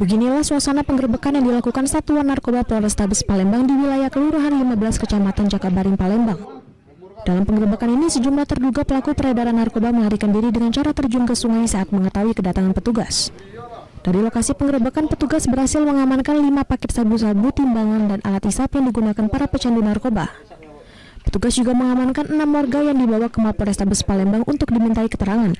Beginilah suasana penggerbekan yang dilakukan Satuan Narkoba Polrestabes Palembang di wilayah Kelurahan 15 Kecamatan Jakabaring, Palembang. Dalam penggerbekan ini, sejumlah terduga pelaku peredaran narkoba melarikan diri dengan cara terjun ke sungai saat mengetahui kedatangan petugas. Dari lokasi penggerbekan, petugas berhasil mengamankan 5 paket sabu-sabu, timbangan, dan alat hisap yang digunakan para pecandu narkoba. Petugas juga mengamankan 6 warga yang dibawa ke Mapolrestabes Palembang untuk dimintai keterangan.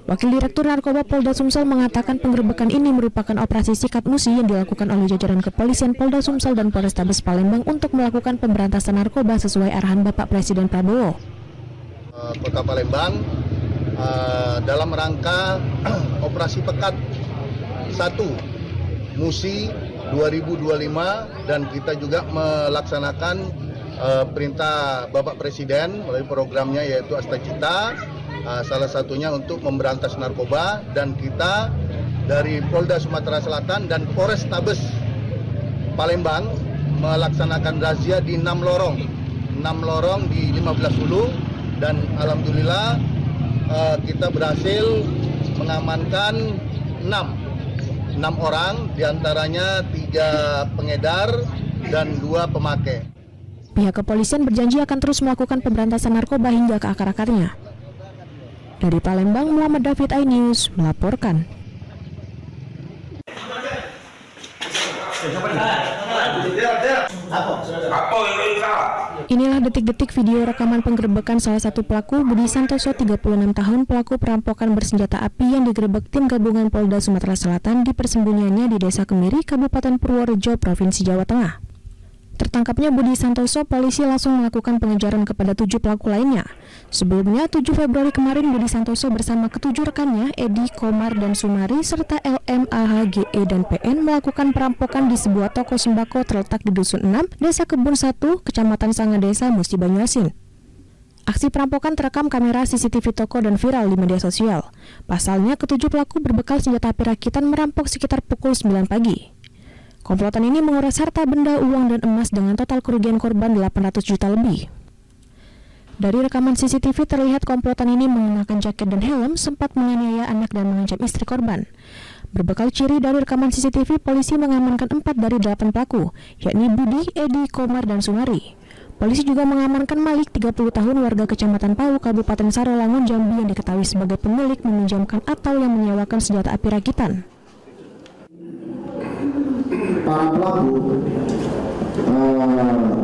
Wakil Direktur Narkoba Polda Sumsel mengatakan penggerbekan ini merupakan operasi sikat musi yang dilakukan oleh jajaran kepolisian Polda Sumsel dan Polrestabes Palembang untuk melakukan pemberantasan narkoba sesuai arahan Bapak Presiden Prabowo. Kota Palembang dalam rangka operasi pekat 1 Musi 2025, dan kita juga melaksanakan perintah Bapak Presiden melalui programnya yaitu Asta Cita, salah satunya untuk memberantas narkoba, dan kita dari Polda Sumatera Selatan dan Polrestabes Palembang melaksanakan razia di 6 lorong di 15 hulu, dan alhamdulillah kita berhasil mengamankan 6 orang, diantaranya 3 pengedar dan 2 pemakai. Pihak kepolisian berjanji akan terus melakukan pemberantasan narkoba hingga ke akar-akarnya. Dari Palembang, Muhammad David, iNews melaporkan. Inilah detik-detik video rekaman penggerbekan salah satu pelaku, Budi Santoso, 36 tahun, pelaku perampokan bersenjata api yang digerebek tim gabungan Polda Sumatera Selatan di persembunyiannya di Desa Kemiri, Kabupaten Purworejo, Provinsi Jawa Tengah. Tertangkapnya Budi Santoso, polisi langsung melakukan pengejaran kepada 7 pelaku lainnya. Sebelumnya, 7 Februari kemarin, Budi Santoso bersama ke-7 rekannya, Edi, Komar, dan Sumari, serta LM, AH, GE, dan PN melakukan perampokan di sebuah toko sembako terletak di Dusun 6, Desa Kebun 1, Kecamatan Sangadesa, Musi Banyuasin. Aksi perampokan terekam kamera CCTV toko dan viral di media sosial. Pasalnya, ke-7 pelaku berbekal senjata api rakitan merampok sekitar pukul 9 pagi. Komplotan ini menguras harta benda, uang, dan emas dengan total kerugian korban 800 juta lebih. Dari rekaman CCTV terlihat komplotan ini mengenakan jaket dan helm, sempat menganiaya anak dan mengancam istri korban. Berbekal ciri dari rekaman CCTV, polisi mengamankan 4 dari 8 pelaku, yakni Budi, Edi, Komar, dan Sumari. Polisi juga mengamankan Malik, 30 tahun, warga Kecamatan Pau, Kabupaten Sarolangun, Jambi, yang diketahui sebagai pemilik, meminjamkan atau yang menyewakan senjata api rakitan. Para pelaku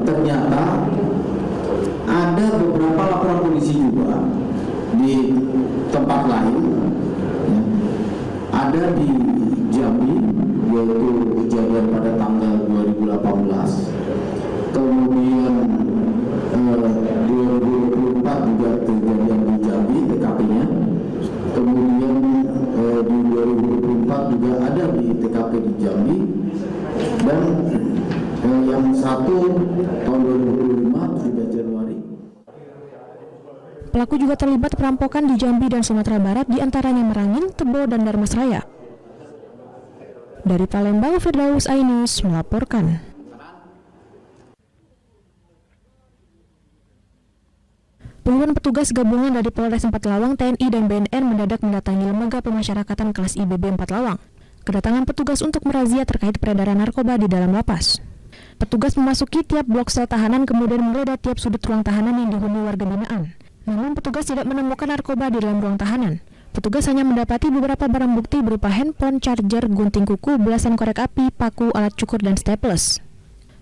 ternyata ada beberapa laporan polisi juga di tempat lain, ya. Ada di Jambi, yaitu kejadian pada tanggal 2018, kemudian 2024 juga kejadian di Jambi, TKP-nya, kemudian di 2024 juga ada di TKP di Jambi, dan yang satu tahun 2025 sudah Januari. Pelaku juga terlibat perampokan di Jambi dan Sumatera Barat, diantaranya Merangin, Tebo, dan Darmasraya. Dari Palembang, Firdaus, iNews melaporkan. Puluhan petugas gabungan dari Polres 4 Lawang, TNI, dan BNN mendadak mendatangi lembaga pemasyarakatan kelas IBB 4 Lawang. Kedatangan petugas untuk merazia terkait peredaran narkoba di dalam lapas. Petugas memasuki tiap blok sel tahanan, kemudian menggeledah tiap sudut ruang tahanan yang dihuni warga binaan. Namun petugas tidak menemukan narkoba di dalam ruang tahanan. Petugas hanya mendapati beberapa barang bukti berupa handphone, charger, gunting kuku, belasan korek api, paku, alat cukur, dan staples.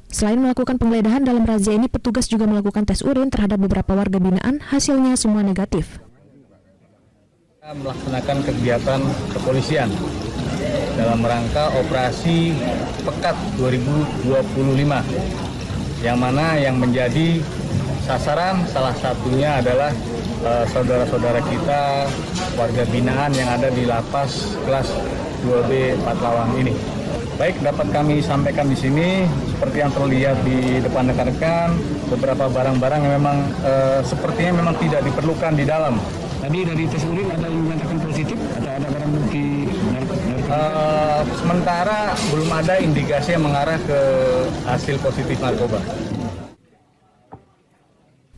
Selain melakukan penggeledahan dalam razia ini, petugas juga melakukan tes urin terhadap beberapa warga binaan, hasilnya semua negatif. Melaksanakan kegiatan kepolisian dalam rangka operasi pekat 2025, yang mana yang menjadi sasaran salah satunya adalah saudara-saudara kita warga binaan yang ada di lapas kelas 2B 4 Lawang ini. Baik, dapat kami sampaikan di sini seperti yang terlihat di depan rekan-rekan, beberapa barang-barang yang memang sepertinya memang tidak diperlukan di dalam. Tadi dari tes urin ada yang menyatakan positif atau ada barang bukti? Sementara belum ada indikasi yang mengarah ke hasil positif narkoba.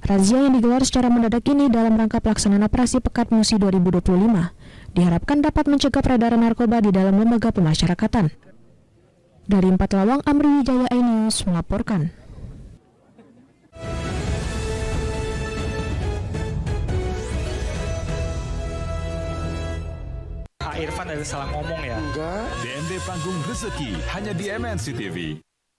Razia yang digelar secara mendadak ini dalam rangka pelaksanaan operasi Pekat Musi 2025. diharapkan dapat mencegah peredaran narkoba di dalam lembaga pemasyarakatan. Dari 4 Lawang, Amri Wijaya iNews melaporkan. Irfan ada salah ngomong ya? Enggak. DMD Panggung Rezeki hanya di MNC TV.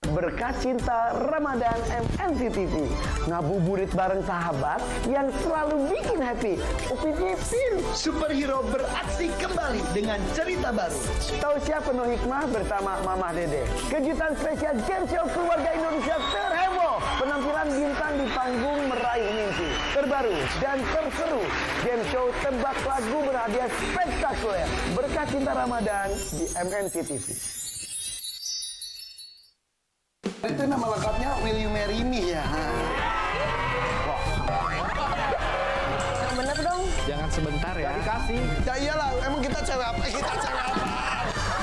Berkah cinta Ramadan MNC TV. Ngabuburit bareng sahabat yang selalu bikin happy. Upin Ipin, superhero beraksi kembali dengan cerita baru. Tausiah penuh hikmah bersama Mamah Dede. Kejutan spesial game show keluarga Indonesia terheboh. Penampilan bintang di panggung meraih mimpi. Terbaru dan terseru. Game show tebak lagu berhadiah spektakuler. Berkah cinta Ramadan di MNC TV. Itu nama lengkapnya Will You Marry Me ya? Yang bener dong. Jangan sebentar ya. Dikasih. Ya iyalah, emang kita cewek apa? Kita cewek apa?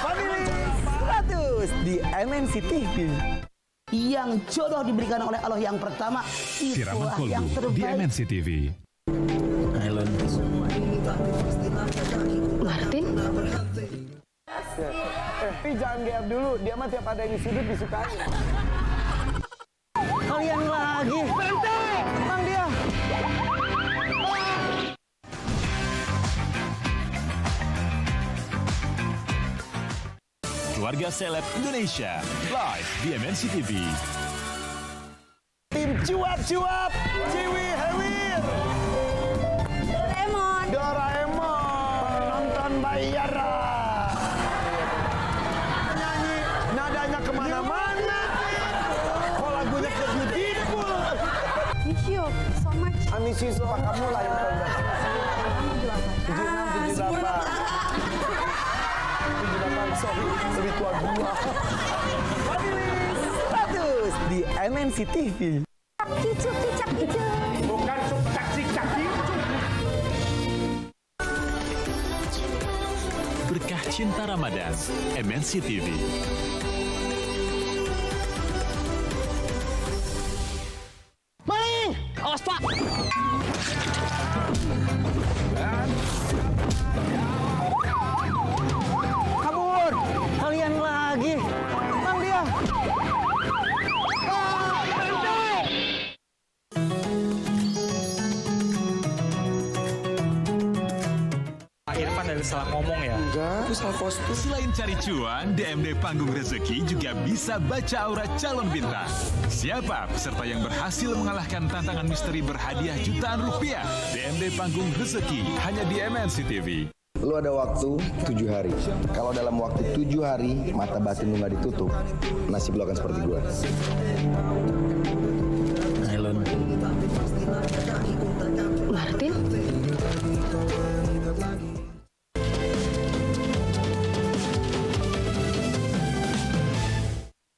Family 100 di MNC TV. Yang jodoh diberikan oleh Allah yang pertama. Siraman Itulah yang Kolbu di terbaik. MNC TV. Martin? Jangan GR dulu, dia mah tiap ada yang di sudut disukai. Kalian lagi. Berhenti! Bang dia! Keluarga Seleb Indonesia live di MNC TV. Tim cuap-cuap, Ciwi Hewir. Doraemon. Penonton Bayara. Nyanyi, nadanya kemana-mana. Kok lagunya ke Beautiful. Miss you so much. Amisi suka kamu lah yang tahu. 76, 78, sorry, lebih tua gua. Family 100 di MNC TV. Bukan cak-cik-cak. Berkah cinta Ramadan, MNC TV. Maling! Awas Pak. Kabur! Kalian lagi. Bang dia. Irfan ada salah ngomong ya? Enggak, itu salah kostum. Selain cari cuan, DMD Panggung Rezeki juga bisa baca aura calon bintang. Siapa peserta yang berhasil mengalahkan tantangan misteri berhadiah jutaan rupiah? DMD Panggung Rezeki hanya di MNC TV. Lu ada waktu 7 hari. Kalau dalam waktu 7 hari mata batin lu nggak ditutup, nasib lu akan seperti gua. Martin?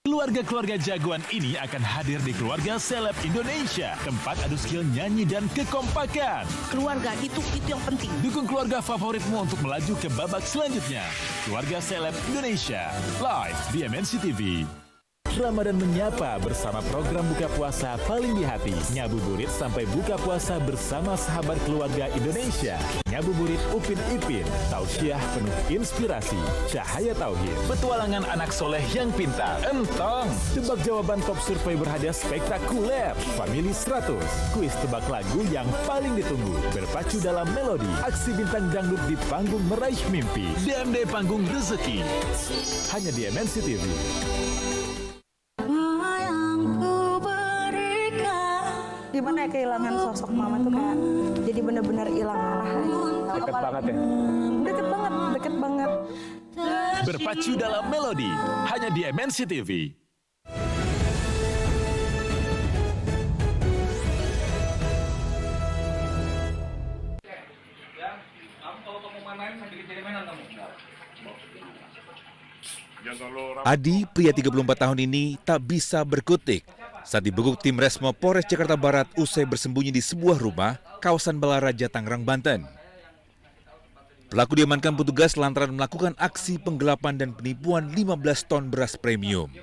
Keluarga-keluarga jagoan ini akan hadir di Keluarga Seleb Indonesia. Tempat adu skill nyanyi dan kekompakan. Keluarga itu yang penting. Dukung keluarga favoritmu untuk melaju ke babak selanjutnya. Keluarga Seleb Indonesia live di MNC TV. Ramadan menyapa bersama program buka puasa paling di hati. Ngabuburit sampai buka puasa bersama sahabat keluarga Indonesia. Ngabuburit Upin Ipin, tausiah penuh inspirasi, cahaya tauhid, petualangan anak soleh yang pintar, entong, tebak jawaban top survei berhadiah spektakuler, Family 100, kuis tebak lagu yang paling ditunggu, berpacu dalam melodi, aksi bintang dangdut di panggung meraih mimpi, DMD Panggung Rezeki, hanya di MNC TV. Gimana ya kehilangan sosok mama tuh kayak jadi bener-bener hilang arah aja. Deket banget ya? Deket banget. Berpacu dalam melodi, hanya di MNC TV. Adi, pria 34 tahun ini, tak bisa berkutik saat dibekuk tim Resmo Polres Jakarta Barat usai bersembunyi di sebuah rumah kawasan Balaraja, Tangerang, Banten. Pelaku diamankan petugas lantaran melakukan aksi penggelapan dan penipuan 15 ton beras premium.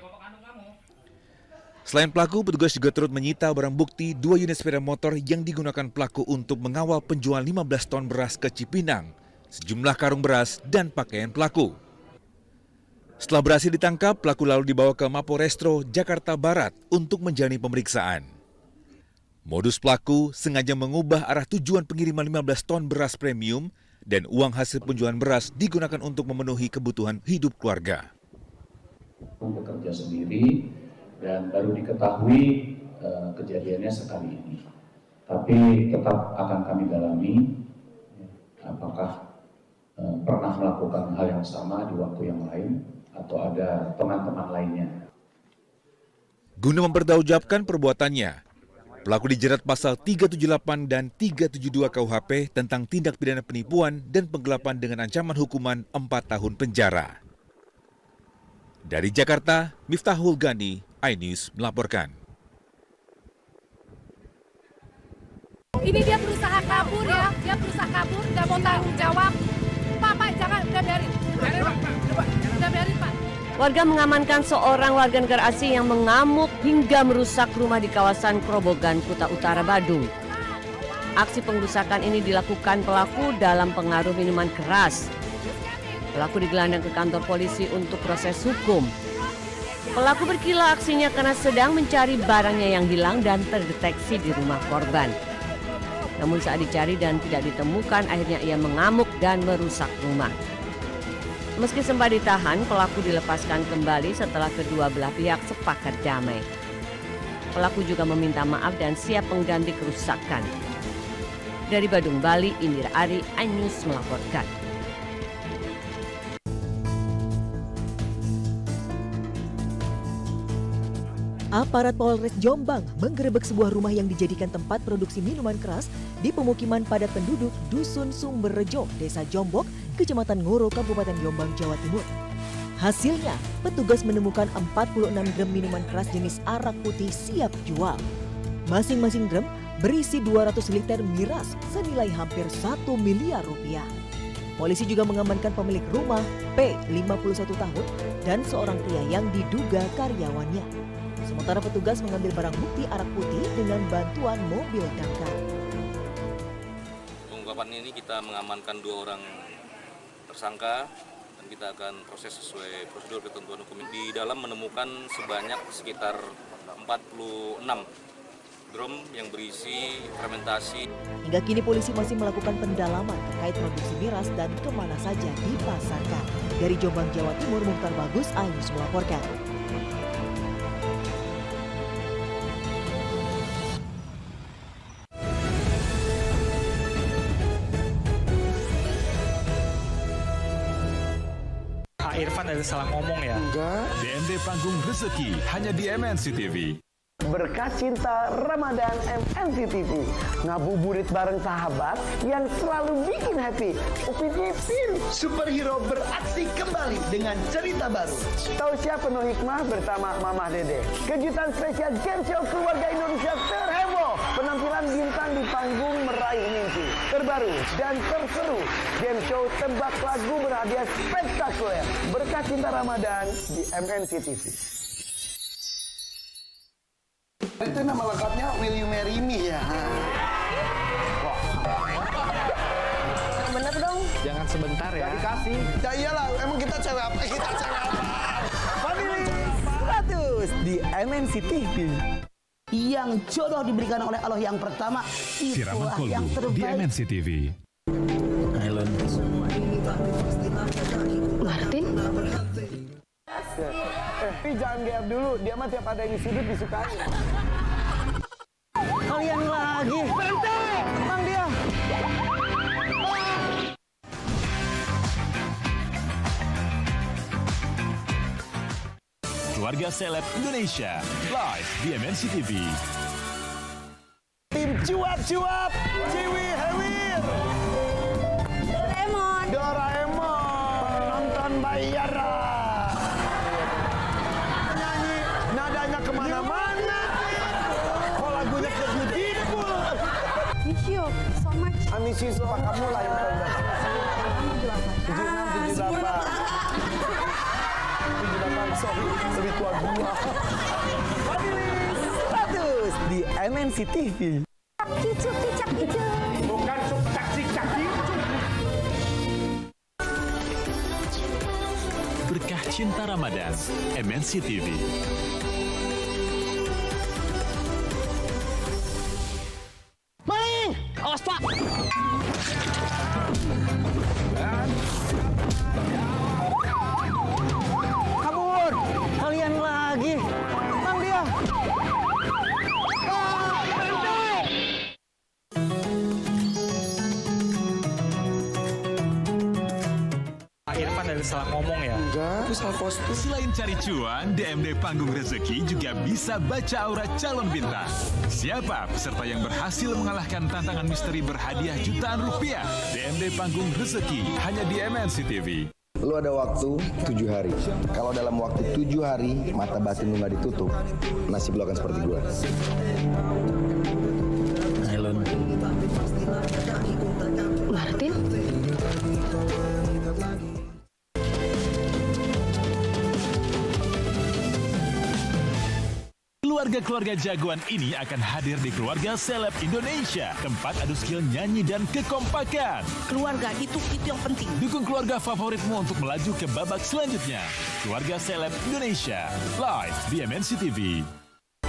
Selain pelaku, petugas juga turut menyita barang bukti 2 unit sepeda motor yang digunakan pelaku untuk mengawal penjualan 15 ton beras ke Cipinang, sejumlah karung beras, dan pakaian pelaku. Setelah berhasil ditangkap, pelaku lalu dibawa ke Mapolrestro Jakarta Barat untuk menjalani pemeriksaan. Modus pelaku sengaja mengubah arah tujuan pengiriman 15 ton beras premium dan uang hasil penjualan beras digunakan untuk memenuhi kebutuhan hidup keluarga. Bekerja sendiri dan baru diketahui kejadiannya sekali ini. Tapi tetap akan kami dalami apakah pernah melakukan hal yang sama di waktu yang lain atau ada teman-teman lainnya. Guna mempertanggungjawabkan perbuatannya, pelaku dijerat pasal 378 dan 372 KUHP tentang tindak pidana penipuan dan penggelapan dengan ancaman hukuman 4 tahun penjara. Dari Jakarta, Miftahul Ghani, iNews melaporkan. Ini dia berusaha kabur ya, dia berusaha kabur, nggak mau tanggung jawab. Pak, jangan, udah biarin. Udah biarin, Pak. Warga mengamankan seorang warga negara asing yang mengamuk hingga merusak rumah di kawasan Krobogan, Kuta Utara, Badung. Aksi pengrusakan ini dilakukan pelaku dalam pengaruh minuman keras. Pelaku digelandang ke kantor polisi untuk proses hukum. Pelaku berkilah aksinya karena sedang mencari barangnya yang hilang dan terdeteksi di rumah korban. Namun saat dicari dan tidak ditemukan, akhirnya ia mengamuk dan merusak rumah. Meski sempat ditahan, pelaku dilepaskan kembali setelah kedua belah pihak sepakat damai. Pelaku juga meminta maaf dan siap mengganti kerusakan. Dari Badung, Bali, Indira Ari, iNews melaporkan. Aparat Polres Jombang menggerebek sebuah rumah yang dijadikan tempat produksi minuman keras di pemukiman padat penduduk Dusun Sumberrejo, Desa Jombok, Kecamatan Ngoro, Kabupaten Jombang, Jawa Timur. Hasilnya, petugas menemukan 46 drum minuman keras jenis arak putih siap jual. Masing-masing drum berisi 200 liter miras senilai hampir 1 miliar rupiah. Polisi juga mengamankan pemilik rumah P, 51 tahun, dan seorang pria yang diduga karyawannya. Sementara petugas mengambil barang bukti arak putih dengan bantuan mobil damkar. Pengungkapan ini kita mengamankan 2 orang tersangka dan kita akan proses sesuai prosedur ketentuan hukum. Di dalam menemukan sekitar 46 drum yang berisi fermentasi. Hingga kini polisi masih melakukan pendalaman terkait produksi miras dan kemana saja dipasarkan. Dari Jombang, Jawa Timur, Mukhtar Bagus, iNews melaporkan. Irfan ada salah ngomong ya? Enggak. DND Panggung Rezeki hanya di MNC TV. Berkah cinta Ramadan MNC TV. Ngabuburit bareng sahabat yang selalu bikin happy. Upin Ipin, superhero beraksi kembali dengan cerita baru. Tausiah penuh hikmah bersama Mamah Dede. Kejutan spesial game show keluarga Indonesia terheboh. Penampilan bintang di panggung meraih mimpi. Terbaru dan terseru. Game show tebak lagu berhadiah spektakuler. Berkah cinta Ramadan di MNC TV. Itu nama lengkapnya Will You Marry Me ya? Wah. Bener dong. Jangan sebentar ya. Gak dikasih. Ya iyalah, emang kita cewek apa? Kita cewek apa? Family 100 di MNC TV. Yang jodoh diberikan oleh Allah yang pertama, itulah yang di terbaik. MNC TV. Martin? Jangan GR dulu, dia mah tiap ada yang disudut disukai. Kalian lagi. Berhenti! Emang dia. Keluarga Seleb Indonesia, live di MNC TV. Tim cuap-cuap, Ciwi Hewir. Doraemon. Penonton bayaran. Nyanyi, nadanya kemana-mana. Kok lagunya ke beautiful. Miss you so much. Amisi suka kamu lah yang paling banyak. 76, 78. 78, sorry. Lebih tua gua. Family 100 di MNC TV. Cicuk. Bukan cicak cicak. cinta Ramadan. MNC TV. Maling! Awas Pak! Kabur! Kalian lagi! Bang dia! Pak Irfan ada salah ngomong ya? Enggak, itu salah kostum. Selain cari cuan, DMD Panggung Rezeki juga bisa baca aura calon bintang. Siapa peserta yang berhasil mengalahkan tantangan misteri berhadiah jutaan rupiah? DMD Panggung Rezeki hanya di MNC TV. Lu ada waktu 7 hari. Kalau dalam waktu 7 hari mata batin lu nggak ditutup, nasib lu akan seperti gua. Martin? Keluarga-keluarga jagoan ini akan hadir di Keluarga Seleb Indonesia. Tempat adu skill nyanyi dan kekompakan. Keluarga itu yang penting. Dukung keluarga favoritmu untuk melaju ke babak selanjutnya. Keluarga Seleb Indonesia. Live di MNC TV.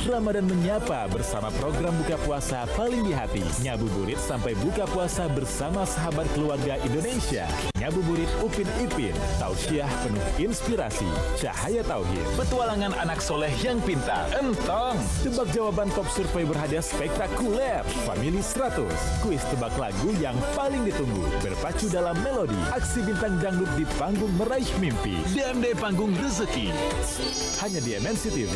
Ramadan menyapa bersama program buka puasa paling di hati. Ngabuburit sampai buka puasa bersama sahabat keluarga Indonesia. Ngabuburit Upin Ipin, tausiah penuh inspirasi, cahaya tauhid, petualangan anak soleh yang pintar, entong, tebak jawaban top survei berhadiah spektakuler, Family 100, kuis tebak lagu yang paling ditunggu, berpacu dalam melodi, aksi bintang dangdut di panggung meraih mimpi, DMD Panggung Rezeki, hanya di MNC TV.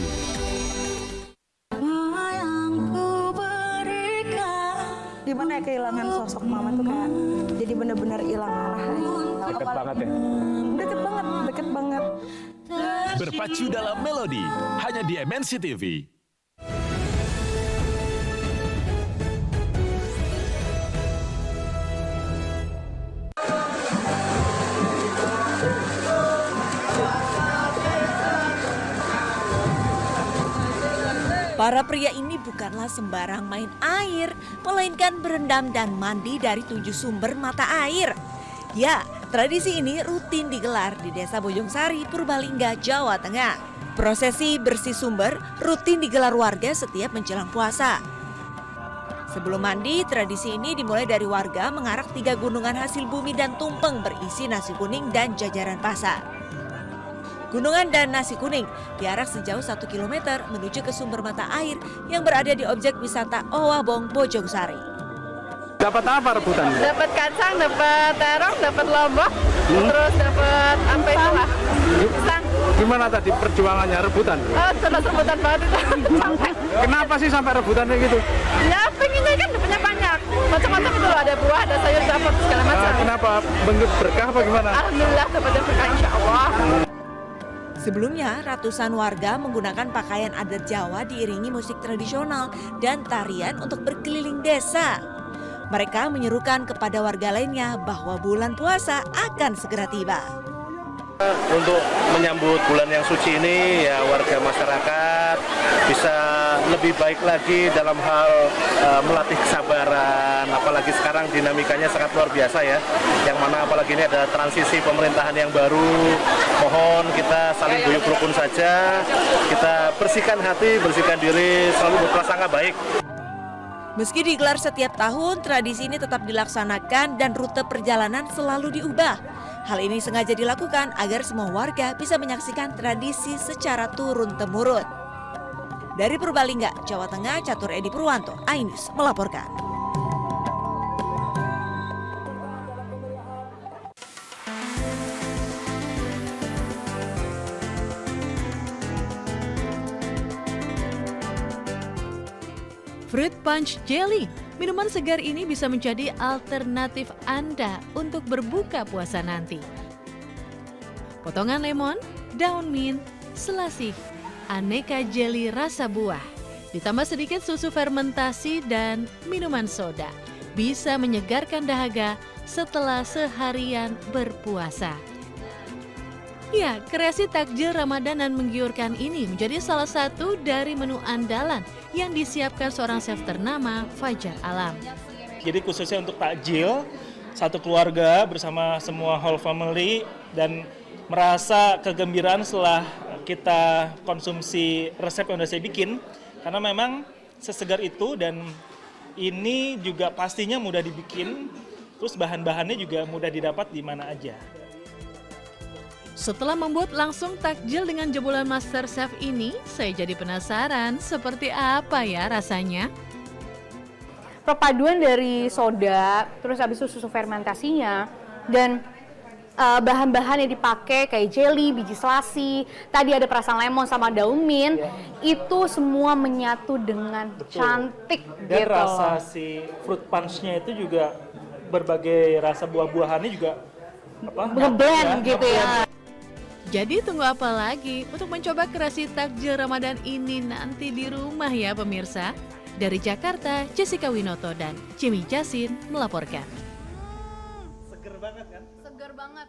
Gimana ya kehilangan sosok mama tuh kayak jadi bener-bener hilang arah aja. Deket banget ya? Deket banget. Berpacu dalam melodi, hanya di MNC TV. Para pria ini bukanlah sembarang main air, melainkan berendam dan mandi dari 7 sumber mata air. Ya, tradisi ini rutin digelar di Desa Bojongsari, Purbalingga, Jawa Tengah. Prosesi bersih sumber rutin digelar warga setiap menjelang puasa. Sebelum mandi, tradisi ini dimulai dari warga mengarak 3 gunungan hasil bumi dan tumpeng berisi nasi kuning dan jajaran pasar. Gunungan dan nasi kuning diarak sejauh 1 km menuju ke sumber mata air yang berada di objek wisata Owabong, Bojongsari. Dapat apa rebutan? Dapat kacang, dapat terong, dapat lombok, terus dapat apa itu lah? Pisang. Gimana tadi perjuangannya rebutan? Oh, terus rebutan banget itu. Kenapa sih sampai rebutan kayak gitu? Ya, pengennya kan punya banyak. Macam-macam itu loh, ada buah, ada sayur, dapat segala macam. Kenapa? Berkah apa gimana? Alhamdulillah dapatnya berkah, insya Allah. Sebelumnya, ratusan warga menggunakan pakaian adat Jawa diiringi musik tradisional dan tarian untuk berkeliling desa. Mereka menyerukan kepada warga lainnya bahwa bulan puasa akan segera tiba. Untuk menyambut bulan yang suci ini, ya warga masyarakat bisa lebih baik lagi dalam hal melatih kesabaran, apalagi sekarang dinamikanya sangat luar biasa ya, yang mana apalagi ini ada transisi pemerintahan yang baru. Mohon kita saling guyup rukun saja, kita bersihkan hati, bersihkan diri, selalu berprasangka baik. Meski digelar setiap tahun, tradisi ini tetap dilaksanakan dan rute perjalanan selalu diubah. Hal ini sengaja dilakukan agar semua warga bisa menyaksikan tradisi secara turun-temurun. Dari Purbalingga, Jawa Tengah, Catur Edi Purwanto, Ainus melaporkan. Fruit Punch Jelly, minuman segar ini bisa menjadi alternatif Anda untuk berbuka puasa nanti. Potongan lemon, daun mint, selasih, aneka jelly rasa buah, ditambah sedikit susu fermentasi dan minuman soda, bisa menyegarkan dahaga setelah seharian berpuasa. Ya, kreasi takjil Ramadan dan menggiurkan ini menjadi salah satu dari menu andalan yang disiapkan seorang chef ternama, Fajar Alam. Jadi khususnya untuk takjil, satu keluarga bersama semua whole family dan merasa kegembiraan setelah kita konsumsi resep yang udah saya bikin, karena memang sesegar itu dan ini juga pastinya mudah dibikin, terus bahan-bahannya juga mudah didapat di mana aja. Setelah membuat langsung takjil dengan jebolan Master Chef ini, saya jadi penasaran seperti apa ya rasanya. Perpaduan dari soda, terus habis itu susu fermentasinya, dan bahan-bahan yang dipakai kayak jelly, biji selasi, tadi ada perasan lemon sama daun mint, itu semua menyatu dengan cantik Dan gitu. rasa si fruit punch-nya itu juga berbagai rasa buah-buahannya juga ngeblend gitu ya. Jadi tunggu apa lagi untuk mencoba kreasi takjil Ramadan ini nanti di rumah ya pemirsa. Dari Jakarta, Jessica Winoto dan Cimi Jasin melaporkan. Seger banget kan? Seger banget.